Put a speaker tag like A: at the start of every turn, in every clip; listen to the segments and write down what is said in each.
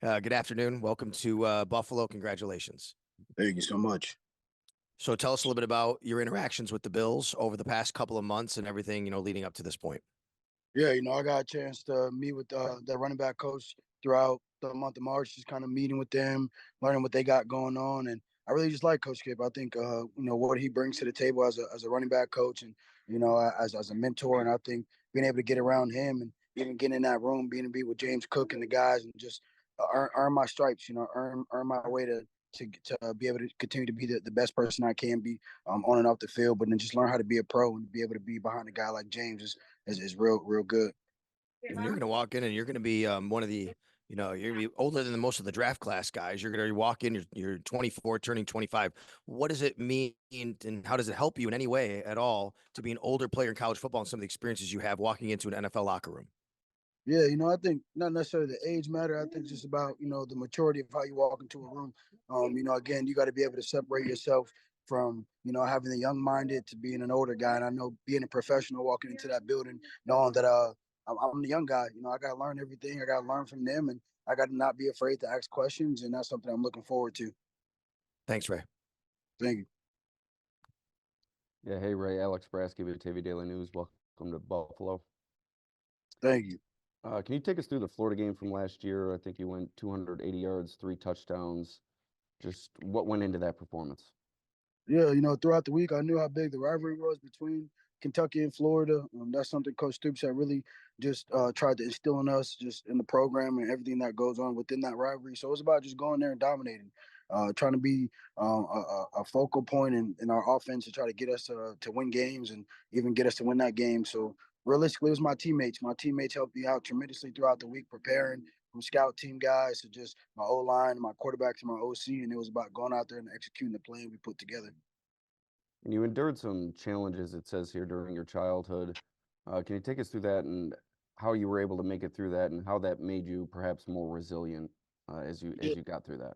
A: Good afternoon. Welcome to Buffalo. Congratulations.
B: Thank you so much.
A: So tell us a little bit about your interactions with the Bills over the past couple of months and everything, leading up to this point.
B: Yeah, I got a chance to meet with the running back coach throughout the month of March, just kind of meeting with them, learning what they got going on. And I really just like Coach Kip. I think, what he brings to the table as a running back coach and, as a mentor. And I think being able to get around him and even getting in that room, being to be with James Cook and the guys and just earn my stripes, earn my way to be able to continue to be the best person I can be on and off the field, but then just learn how to be a pro and be able to be behind a guy like James is real good.
A: And you're going to walk in and you're going to be one of the, you're going to be older than most of the draft class guys. You're going to walk in, you're 24, turning 25. What does it mean and how does it help you in any way at all to be an older player in college football and some of the experiences you have walking into an NFL locker room?
B: Yeah, I think not necessarily the age matter. I think just about, the maturity of how you walk into a room. Again, you got to be able to separate yourself from, having the young minded to being an older guy. And I know being a professional walking into that building, knowing that I'm the young guy, I got to learn everything. I got to learn from them and I got to not be afraid to ask questions. And that's something I'm looking forward to.
A: Thanks, Ray.
B: Thank you.
C: Yeah, hey Ray, Alex Brasky with TV Daily News. Welcome to Buffalo.
B: Thank you.
C: Can you take us through the Florida game from last year? I think you went 280 yards, 3 touchdowns. Just what went into that performance?
B: Yeah, throughout the week, I knew how big the rivalry was between Kentucky and Florida. That's something Coach Stoops had really just tried to instill in us, just in the program and everything that goes on within that rivalry. So it's about just going there and dominating, trying to be a focal point in our offense to try to get us to win games and even get us to win that game. So realistically, it was my teammates. My teammates helped me out tremendously throughout the week preparing, from scout team guys to just my O-line, my quarterback to my OC, and it was about going out there and executing the plan we put together.
C: And you endured some challenges, it says here, during your childhood. Can you take us through that and how you were able to make it through that and how that made you perhaps more resilient as you got through that?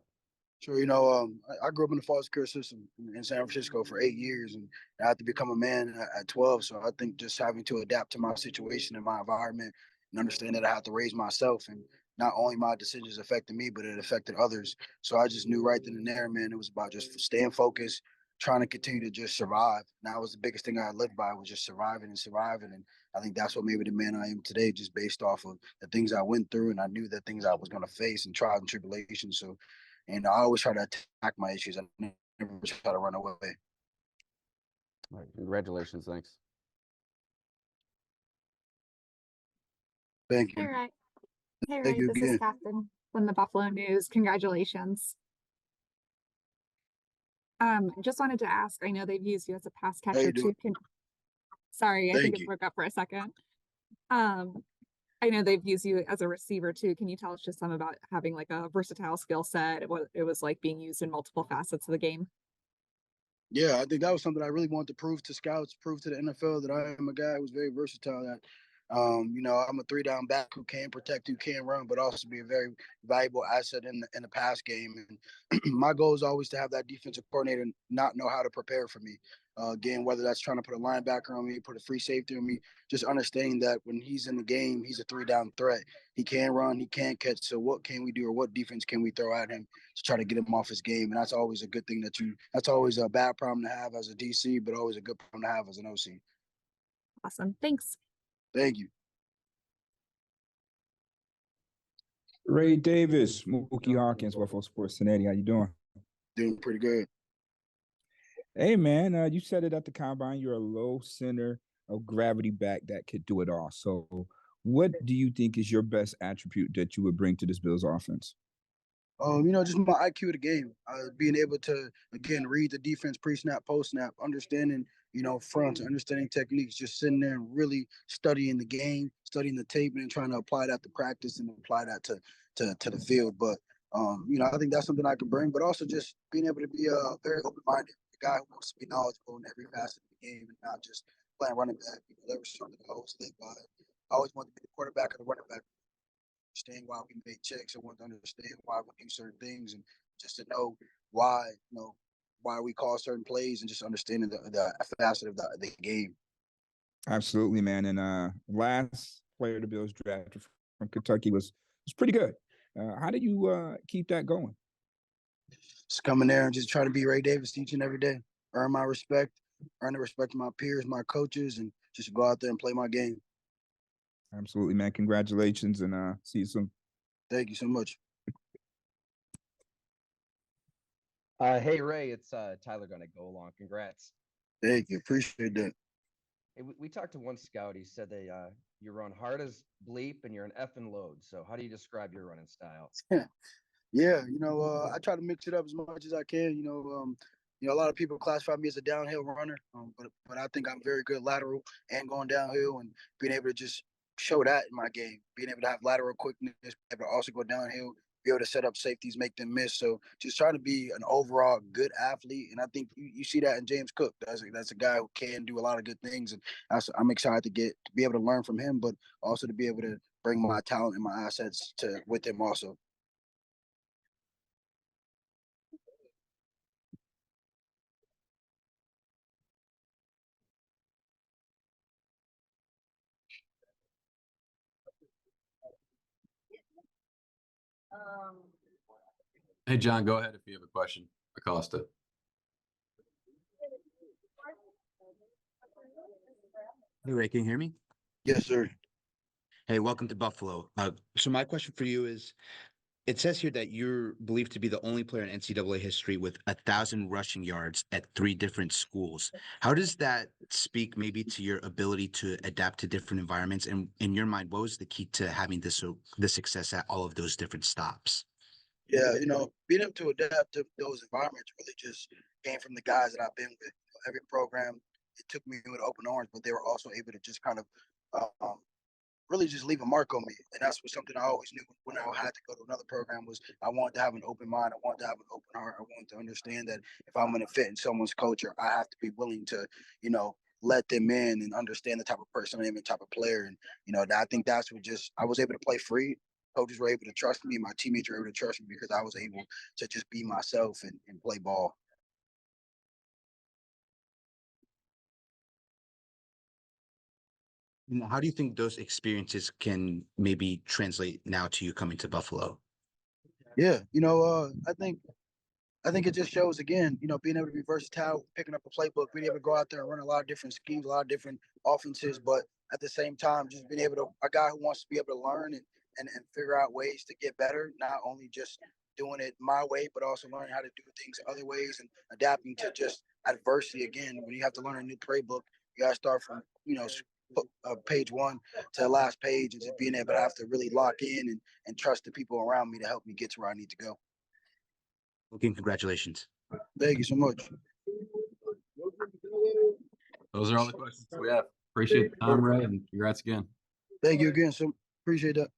B: Sure, I grew up in the foster care system in San Francisco for 8 years, and I had to become a man at 12. So I think just having to adapt to my situation and my environment and understand that I have to raise myself, and not only my decisions affected me, but it affected others. So I just knew right then and there, man, it was about just staying focused, trying to continue to just survive. And that was the biggest thing I lived by, was just surviving and surviving. And I think that's what made me the man I am today, just based off of the things I went through, and I knew the things I was going to face and trials and tribulations. So, and I always try to attack my issues. I never try to run away.
C: All right, congratulations. Thanks.
B: Thank you.
D: Hey, Ray. Hey,
B: Thank
D: Ray.
B: you
D: This is
B: again.
D: Catherine from the Buffalo News. Congratulations. Just wanted to ask, I know they've used you as a pass
B: How
D: catcher
B: you doing?
D: too. Sorry, I think
B: Thank
D: it
B: you.
D: broke up for a second. I know they've used you as a receiver too. Can you tell us just some about having like a versatile skill set, what it was like being used in multiple facets of the game?
B: Yeah, I think that was something I really wanted to prove to scouts, prove to the NFL that I am a guy who's very versatile. That, I'm a 3-down back who can protect, who can run, but also be a very valuable asset in the pass game. And my goal is always to have that defensive coordinator not know how to prepare for me. Again, whether that's trying to put a linebacker on me, put a free safety on me, just understanding that when he's in the game, he's a 3-down threat. He can run, he can catch. So what can we do, or what defense can we throw at him to try to get him off his game? And that's always a good thing that's always a bad problem to have as a DC, but always a good problem to have as an OC.
D: Awesome. Thanks.
B: Thank you.
E: Ray Davis, Mookie Hawkins, Buffalo Sports Cincinnati. How you doing?
B: Doing pretty good.
E: Hey, man, you said it at the combine. You're a low center of gravity back that could do it all. So what do you think is your best attribute that you would bring to this Bills offense?
B: Just my IQ of the game, being able to, again, read the defense pre-snap, post-snap, understanding, fronts, understanding techniques, just sitting there and really studying the game, studying the tape, and trying to apply that to practice and apply that to the field. But, I think that's something I can bring, but also just being able to be very open-minded, a guy who wants to be knowledgeable in every facet of the game and not just playing running back. That was something I always lived by. I always wanted to be the quarterback or the running back. Understand why we make checks. I want to understand why we do certain things, and just to know why, why we call certain plays, and just understanding the facet of the game.
E: Absolutely, man. And last player the Bills drafted from Kentucky was pretty good. How do you keep that going?
B: Just come in there and just try to be Ray Davis each and every day. Earn my respect, earn the respect of my peers, my coaches, and just go out there and play my game.
E: Absolutely, man. Congratulations, and see you soon.
B: Thank you so much.
F: Hey Ray, it's Tyler gonna go along. Congrats.
B: Thank you. Appreciate that.
F: Hey, we talked to one scout. He said that you run hard as bleep and you're an effing load. So how do you describe your running style?
B: Yeah, I try to mix it up as much as I can. A lot of people classify me as a downhill runner, but I think I'm very good lateral and going downhill, and being able to just show that in my game, being able to have lateral quickness, able to also go downhill, be able to set up safeties, make them miss. So just trying to be an overall good athlete, and I think you see that in James Cook. That's a guy who can do a lot of good things, and I'm excited to be able to learn from him, but also to be able to bring my talent and my assets with him also.
G: Hey, John, go ahead if you have a question. Acosta.
H: Hey, Ray, can you hear me?
B: Yes, sir.
H: Hey, welcome to Buffalo. So my question for you is, it says here that you're believed to be the only player in NCAA history with 1,000 rushing yards at 3 different schools. How does that speak maybe to your ability to adapt to different environments? And in your mind, what was the key to having this success at all of those different stops?
B: Yeah, being able to adapt to those environments really just came from the guys that I've been with. Every program, it took me with open arms, but they were also able to just kind of um, really just leave a mark on me. And that's what something I always knew when I had to go to another program was I wanted to have an open mind. I wanted to have an open heart. I wanted to understand that if I'm going to fit in someone's culture, I have to be willing to, let them in and understand the type of person I am and type of player. And, I think that's what I was able to play free. Coaches were able to trust me. My teammates were able to trust me because I was able to just be myself and play ball.
H: How do you think those experiences can maybe translate now to you coming to Buffalo?
B: Yeah, I think it just shows again, being able to be versatile, picking up a playbook, being able to go out there and run a lot of different schemes, a lot of different offenses, but at the same time, just being able to a guy who wants to be able to learn and figure out ways to get better, not only just doing it my way, but also learning how to do things other ways and adapting to just adversity. Again, when you have to learn a new playbook, you got to start from, page 1 to the last page and just being able to have to really lock in and trust the people around me to help me get to where I need to go.
H: Again, congratulations.
B: Thank you so much.
G: Those are all the questions we have. Appreciate the time, Ray, and congrats again.
B: Thank you again. So appreciate that.